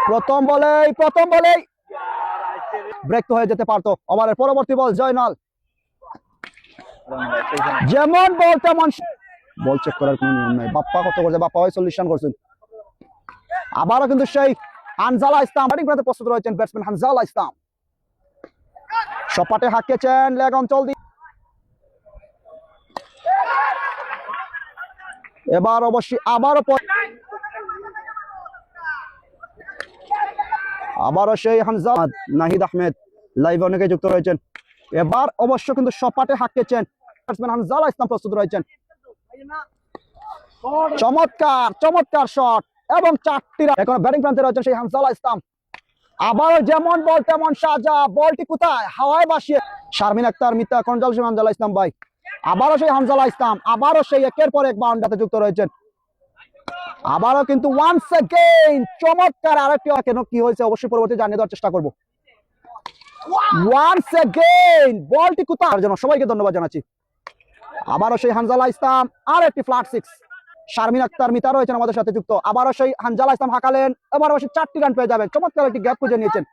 প্রথম বলেই ব্রেক তো হয়ে যেতে পারতো। ওভারের পরবর্তী বল জয়নাল, যেমন বল তেমন বল চেক করার কোনো নিয়ম নাই। বাপ্পা কত করছে, বাপ্পা ভাই সলিউশন করছেন। আবারও কিন্তু সেই হানজালা ইসলাম ব্যাটিং করতে প্রস্তুত রয়েছেন। ব্যাটসম্যান হানজালা ইসলাম সপাটে হাঁকিয়েছেন লেগ অঞ্চল দিয়ে। এবার অবশ্যই আবারও সেই হানজালা, নাহিদ আহমেদ লাইভে অনেকে যুক্ত রয়েছেন। এবার অবশ্য কিন্তু সপাটে হাঁকিয়েছেন ব্যাটসম্যান হানজালা ইসলাম, প্রস্তুত রয়েছেন। চমৎকার শট এবং 4টি রান। এখন ব্যাটিং প্রান্তে রয়েছেন সেই হানজালা ইসলাম। আবারও যেমন বল তেমন সাজা, বলটি কোথায় হাওয়ায় ভাসিয়ে শারমিন আক্তার, মিতা কনজাল, হানজালা ইসলাম ভাই। আবারও সেই হানজালা ইসলাম, আবারও সেই একের পর এক বাউন্ডারিতে যুক্ত রয়েছেন। আবারও কিন্তু ওয়ান্স अगेन চমৎকার আরেকটি, কেন কি হয়েছে অবশ্যই পরবর্তী জানিয়ে দেওয়ার চেষ্টা করব। ওয়ান্স अगेन বলটি কোথায় জন্য সবাইকে ধন্যবাদ জানাচ্ছি। আবারও সেই হানজালা ইসলাম, আর একটি ফ্ল্যাট 6। শারমিন আক্তার, মিতা রয়েছেন আমাদের সাথে যুক্ত। আবারও সেই হানজালা ইসলাম হাঁকালেন, এবার অবশ্যই 4টি রান পেয়ে যাবেন। চমৎকার একটি গ্যাপ খুঁজে নিয়েছেন।